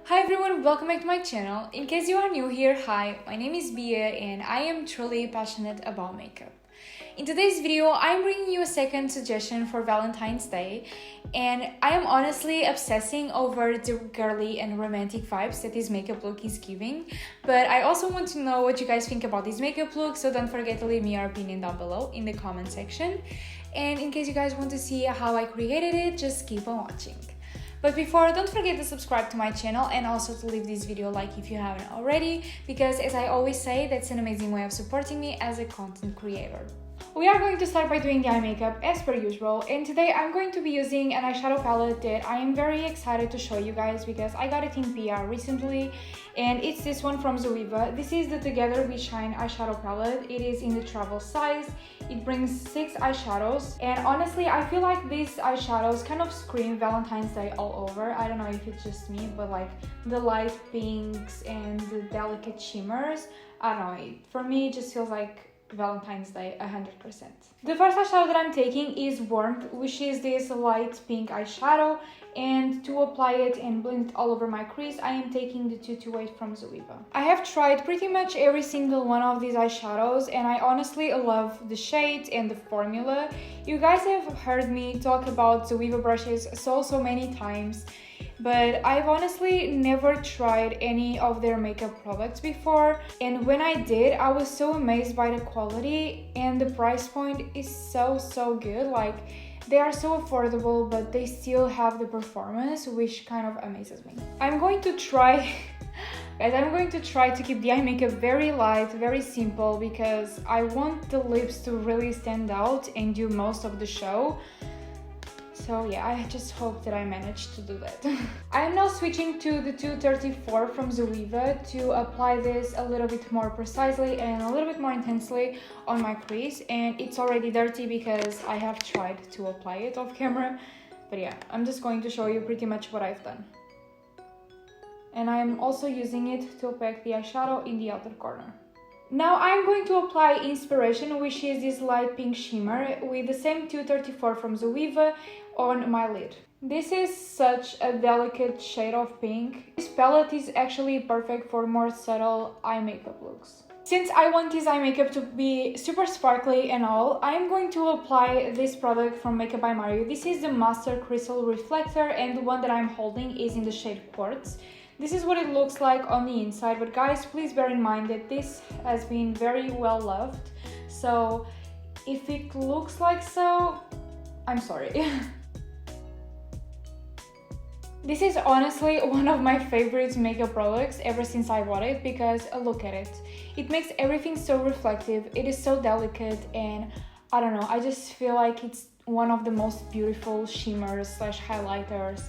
Hi everyone, welcome back to my channel. In case you are new here, hi, my name is Bia and I am truly passionate about makeup. In today's video, I'm bringing you a second suggestion for Valentine's Day, and I am honestly obsessing over the girly and romantic vibes that this makeup look is giving, but I also want to know what you guys think about this makeup look, so don't forget to leave me your opinion down below in the comment section. And in case you guys want to see how I created it, just keep on watching. But before, don't forget to subscribe to my channel and also to leave this video a like if you haven't already, because as I always say, that's an amazing way of supporting me as a content creator. We are going to start by doing the eye makeup as per usual, and today I'm going to be using an eyeshadow palette that I am very excited to show you guys because I got it in PR recently, and it's this one from Zoeva. This is the Together We Shine eyeshadow palette. It is in the travel size. It brings 6 eyeshadows, and honestly I feel like these eyeshadows kind of scream Valentine's Day all over. I don't know if it's just me, but like the light pinks and the delicate shimmers, I don't know, for me it just feels like Valentine's Day 100%. The first eyeshadow that I'm taking is Warmth, which is this light pink eyeshadow, and to apply it and blend it all over my crease, I am taking the 228 from Zoeva. I have tried pretty much every single one of these eyeshadows and I honestly love the shades and the formula. You guys have heard me talk about Zoeva brushes so many times, but I've honestly never tried any of their makeup products before, and when I did, I was so amazed by the quality, and the price point is so good. Like, they are so affordable, but they still have the performance, which kind of amazes me. I'm going to try to keep the eye makeup very light, very simple, because I want the lips to really stand out and do most of the show. So yeah, I just hope that I managed to do that. I am now switching to the 234 from Zoeva to apply this a little bit more precisely and a little bit more intensely on my crease, and it's already dirty because I have tried to apply it off camera, but yeah, I'm just going to show you pretty much what I've done. And I'm also using it to opaque the eyeshadow in the outer corner. Now I'm going to apply Inspiration, which is this light pink shimmer with the same 234 from Zoeva on my lid. This is such a delicate shade of pink. This palette is actually perfect for more subtle eye makeup looks. Since I want this eye makeup to be super sparkly and all, I'm going to apply this product from Makeup by Mario. This is the Master Crystal Reflector, and the one that I'm holding is in the shade Quartz. This is what it looks like on the inside, but guys, please bear in mind that this has been very well loved, so if it looks like so, I'm sorry. This is honestly one of my favorite makeup products ever since I bought it, because look at it. It makes everything so reflective, it is so delicate, and I don't know, I just feel like it's one of the most beautiful shimmers slash highlighters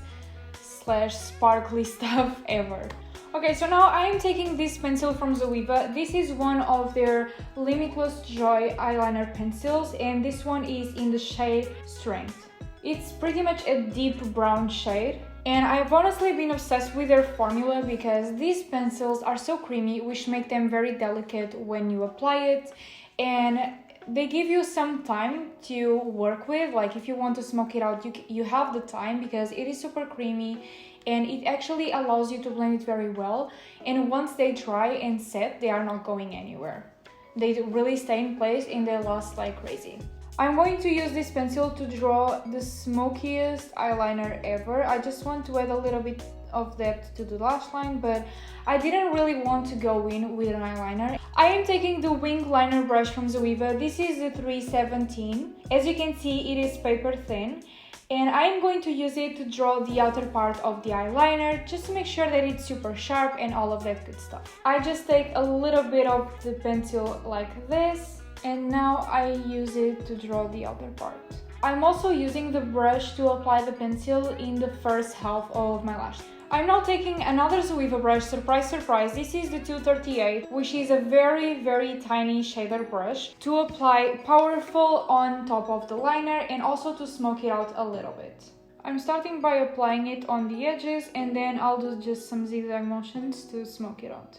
slash sparkly stuff ever. Okay, so now I am taking this pencil from Zoeva. This is one of their Limitless Joy eyeliner pencils, and this one is in the shade Strength. It's pretty much a deep brown shade, and I've honestly been obsessed with their formula because these pencils are so creamy, which make them very delicate when you apply it, and they give you some time to work with. Like, if you want to smoke it out, you have the time because it is super creamy and it actually allows you to blend it very well, and once they dry and set, they are not going anywhere. They really stay in place and they last like crazy. I'm going to use this pencil to draw the smokiest eyeliner ever. I just want to add a little bit of depth to the lash line, but I didn't really want to go in with an eyeliner. I am taking the wing liner brush from Zoeva. This is the 317. As you can see, it is paper thin, and I am going to use it to draw the outer part of the eyeliner, just to make sure that it's super sharp and all of that good stuff. I just take a little bit of the pencil like this, and now I use it to draw the outer part. I'm also using the brush to apply the pencil in the first half of my lash. I'm now taking another Zoeva brush, surprise, this is the 238, which is a very tiny shader brush, to apply powerful on top of the liner and also to smoke it out a little bit. I'm starting by applying it on the edges, and then I'll do just some zigzag motions to smoke it out.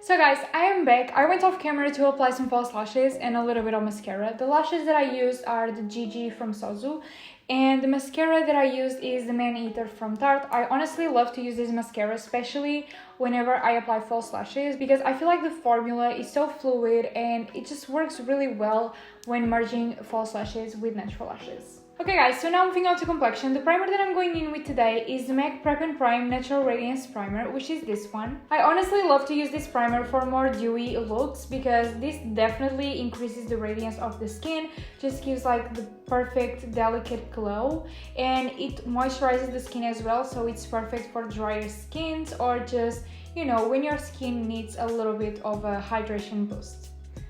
So guys, I am back. I went off camera to apply some false lashes and a little bit of mascara. The lashes that I used are the GG from Sozu, and the mascara that I used is the Man Eater from Tarte. I honestly love to use this mascara, especially whenever I apply false lashes, because I feel like the formula is so fluid and it just works really well when merging false lashes with natural lashes. Okay guys, so now moving on to complexion. The primer that I'm going in with today is the MAC Prep and Prime Natural Radiance Primer, which is this one. I honestly love to use this primer for more dewy looks because this definitely increases the radiance of the skin, just gives like the perfect delicate glow, and it moisturizes the skin as well, so it's perfect for drier skins or just, you know, when your skin needs a little bit of a hydration boost.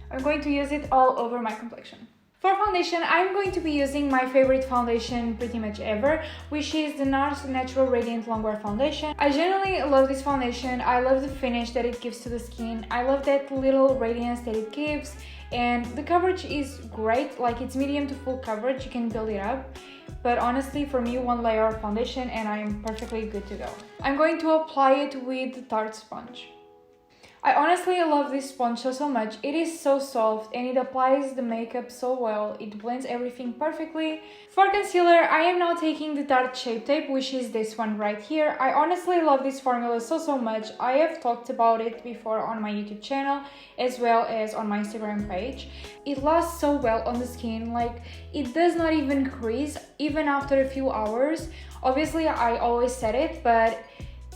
I'm going to use it all over my complexion. For foundation, I'm going to be using my favorite foundation pretty much ever, which is the NARS Natural Radiant Longwear Foundation. I generally love this foundation. I love the finish that it gives to the skin. I love that little radiance that it gives, and the coverage is great. Like, it's medium to full coverage, you can build it up. But honestly, for me, one layer of foundation and I'm perfectly good to go. I'm going to apply it with the Tarte sponge. I honestly love this sponge so much. It is so soft and it applies the makeup so well. It blends everything perfectly. For concealer, I am now taking the Tarte Shape Tape, which is this one right here. I honestly love this formula so much. I have talked about it before on my YouTube channel as well as on my Instagram page. It lasts so well on the skin, like it does not even crease even after a few hours. Obviously, I always said it, but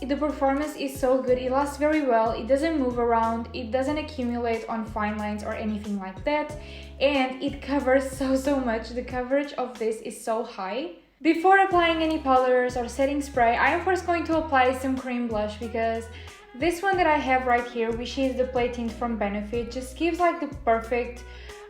the performance is so good. It lasts very well, it doesn't move around, it doesn't accumulate on fine lines or anything like that, and it covers so much. The coverage of this is so high. Before applying any powders or setting spray, I am first going to apply some cream blush, because this one that I have right here, which is the Play Tint from Benefit, just gives like the perfect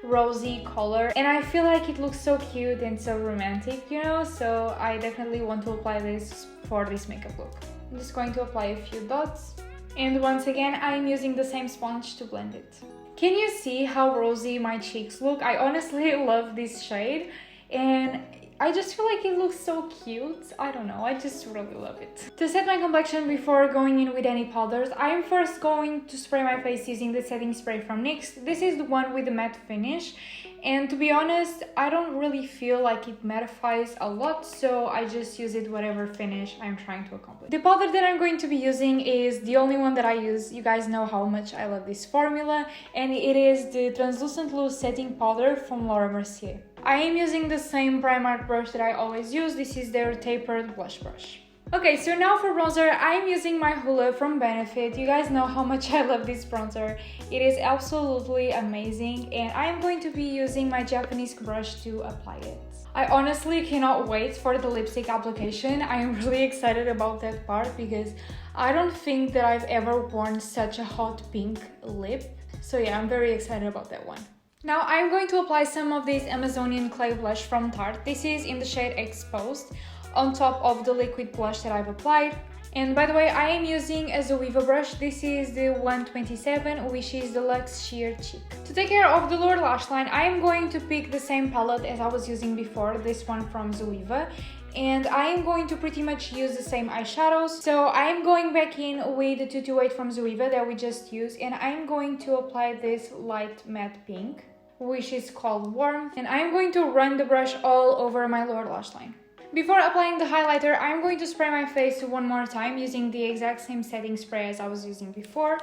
rosy color, and I feel like it looks so cute and so romantic, you know, so I definitely want to apply this for this makeup look. I'm just going to apply a few dots, and once again I'm using the same sponge to blend it. Can you see how rosy my cheeks look? I honestly love this shade and I just feel like it looks so cute. I don't know, I just really love it. To set my complexion before going in with any powders, I am first going to spray my face using the setting spray from NYX. This is the one with the matte finish, and to be honest, I don't really feel like it mattifies a lot, so I just use it whatever finish I'm trying to accomplish. The powder that I'm going to be using is the only one that I use. You guys know how much I love this formula, and it is the Translucent Loose Setting Powder from Laura Mercier. I am using the same Primark brush that I always use. This is their tapered blush brush. Okay, so now for bronzer, I'm using my Hoola from Benefit. You guys know how much I love this bronzer. It is absolutely amazing, and I am going to be using my Japanese brush to apply it. I honestly cannot wait for the lipstick application. I am really excited about that part because I don't think that I've ever worn such a hot pink lip. So yeah, I'm very excited about that one. Now I'm going to apply some of this Amazonian clay blush from Tarte. This is in the shade Exposed, on top of the liquid blush that I've applied. And by the way, I am using a Zoeva brush. This is the 127, which is the Luxe Sheer Cheek. To take care of the lower lash line, I am going to pick the same palette as I was using before, this one from Zoeva. And I am going to pretty much use the same eyeshadows. So I am going back in with the 228 from Zoeva that we just used, and I am going to apply this light matte pink, which is called Warm, and I'm going to run the brush all over my lower lash line. Before applying the highlighter, I'm going to spray my face one more time using the exact same setting spray as I was using before.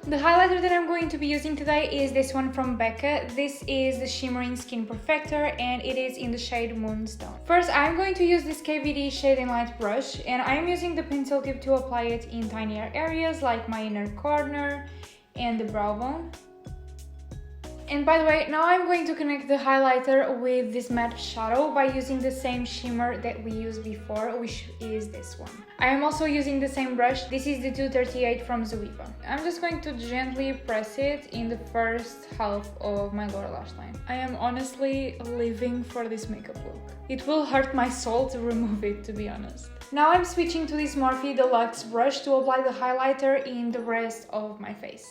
The highlighter that I'm going to be using today is this one from Becca. This is the Shimmering Skin Perfector, and it is in the shade Moonstone. First, I'm going to use this KVD Shade and Light brush, and I'm using the pencil tip to apply it in tinier areas like my inner corner and the brow bone. And by the way, now I'm going to connect the highlighter with this matte shadow by using the same shimmer that we used before, which is this one. I am also using the same brush. This is the 238 from Zoeva. I'm just going to gently press it in the first half of my lower lash line. I am honestly living for this makeup look. It will hurt my soul to remove it, to be honest. Now I'm switching to this Morphe Deluxe brush to apply the highlighter in the rest of my face.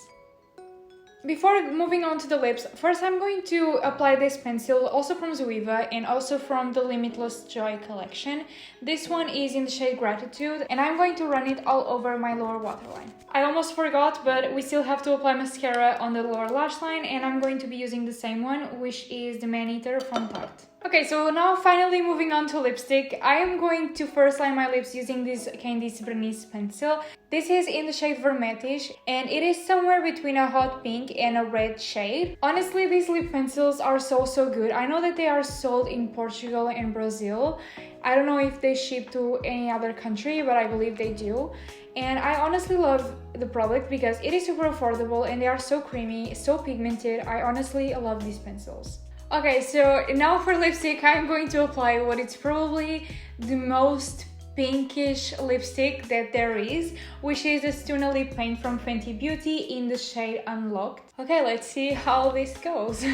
Before moving on to the lips, first I'm going to apply this pencil, also from Zoeva and also from the Limitless Joy collection. This one is in the shade Gratitude, and I'm going to run it all over my lower waterline. I almost forgot, but we still have to apply mascara on the lower lash line, and I'm going to be using the same one, which is the Man Eater from Tarte. Okay, so now finally moving on to lipstick. I am going to first line my lips using this Disse Berenice pencil. This is in the shade Vermetis, and it is somewhere between a hot pink and a red shade. Honestly, these lip pencils are so good. I know that they are sold in Portugal and Brazil. I don't know if they ship to any other country, but I believe they do. And I honestly love the product because it is super affordable and they are so creamy, so pigmented. I honestly love these pencils. Okay, so now for lipstick, I'm going to apply what is probably the most pinkish lipstick that there is, which is the Stunna lip paint from Fenty Beauty in the shade Unlocked. Okay, let's see how this goes.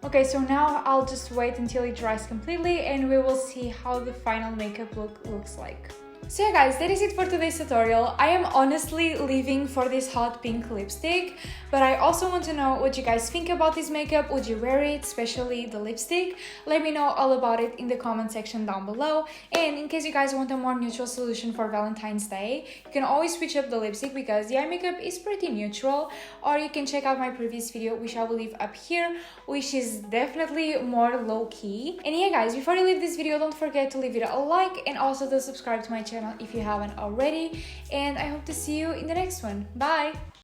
Okay, so now I'll just wait until it dries completely and we will see how the final makeup look looks like. So yeah guys, that is it for today's tutorial. I am honestly living for this hot pink lipstick, but I also want to know what you guys think about this makeup. Would you wear it, especially the lipstick? Let me know all about it in the comment section down below. And in case you guys want a more neutral solution for Valentine's Day, you can always switch up the lipstick because the eye makeup is pretty neutral, or you can check out my previous video, which I will leave up here, which is definitely more low-key. And yeah guys, before you leave this video, don't forget to leave it a like and also to subscribe to my channel if you haven't already, and I hope to see you in the next one. Bye!